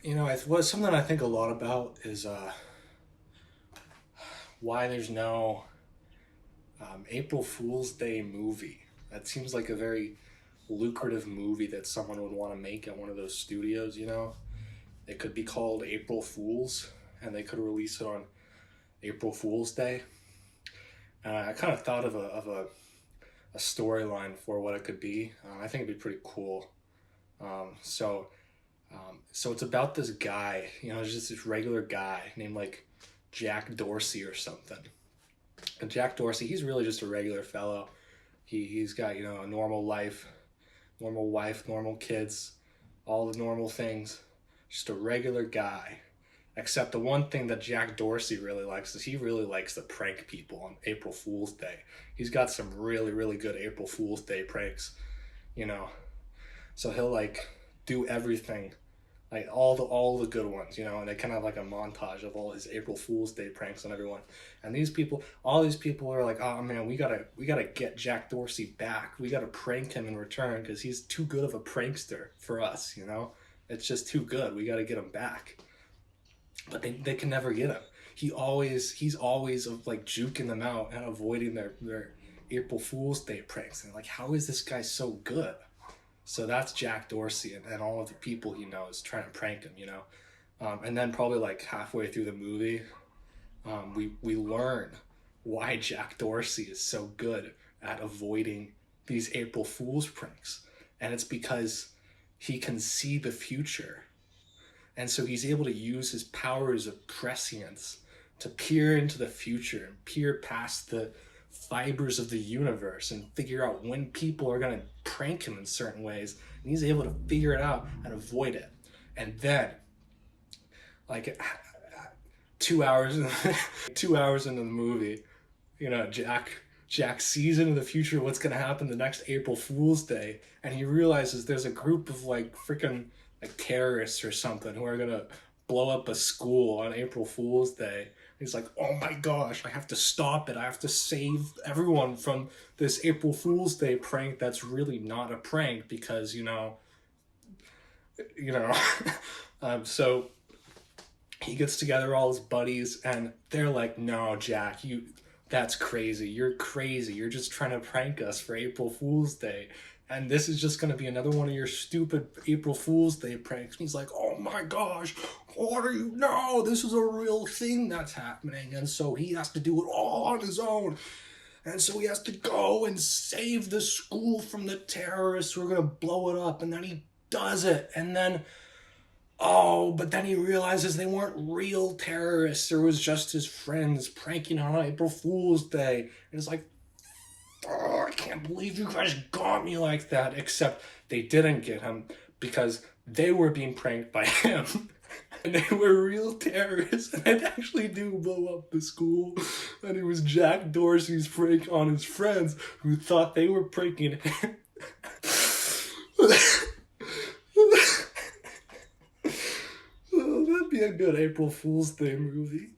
What something I think a lot about is why there's no April Fool's Day movie. That seems like a very lucrative movie that someone would want to make at one of those studios. It could be called April Fools, and they could release it on April Fool's Day. And I kind of thought of a storyline for what it could be. I think it'd be pretty cool. Um, so so it's about this guy. It's just this regular guy named like Jack Dorsey or something. And Jack Dorsey, he's really just a regular fellow. He's got a normal life, normal wife, normal kids, all the normal things. Just a regular guy. Except the one thing that Jack Dorsey really likes is he really likes to prank people on April Fool's Day. He's got some really, really good April Fool's Day pranks, you know. So he'll like do everything, like all the good ones, and they kind of have like a montage of all his April Fool's Day pranks on everyone. And all these people are like, oh man, we gotta get Jack Dorsey back. We gotta prank him in return because he's too good of a prankster for us. It's just too good. We gotta get him back. But they can never get him. He's always like juking them out and avoiding their April Fool's Day pranks. And like, how is this guy so good? So that's Jack Dorsey and all of the people he knows trying to prank him. And then probably like halfway through the movie, we learn why Jack Dorsey is so good at avoiding these April Fool's pranks. And it's because he can see the future. And so he's able to use his powers of prescience to peer into the future and peer past the fibers of the universe and figure out when people are going to prank him in certain ways. And he's able to figure it out and avoid it. And then, like 2 hours, 2 hours into the movie, Jack sees into the future what's going to happen the next April Fool's Day. And he realizes there's a group of like freaking like terrorists or something who are going to blow up a school on April Fool's Day. He's like, oh my gosh, I have to stop it. I have to save everyone from this April Fool's Day prank that's really not a prank because, so he gets together all his buddies and they're like, no, Jack, that's crazy. You're crazy. You're just trying to prank us for April Fool's Day. And this is just going to be another one of your stupid April Fool's Day pranks. And he's like, oh my gosh, what do you know? This is a real thing that's happening. And so he has to do it all on his own. And so he has to go and save the school from the terrorists who are going to blow it up. And then he does it. And then, but then he realizes they weren't real terrorists. It was just his friends pranking on April Fool's Day. And it's like, oh, I can't believe you guys got me like that. Except they didn't get him because they were being pranked by him. And they were real terrorists. And they'd actually do blow up the school. And it was Jack Dorsey's prank on his friends who thought they were pranking him. Oh, that'd be a good April Fool's Day movie.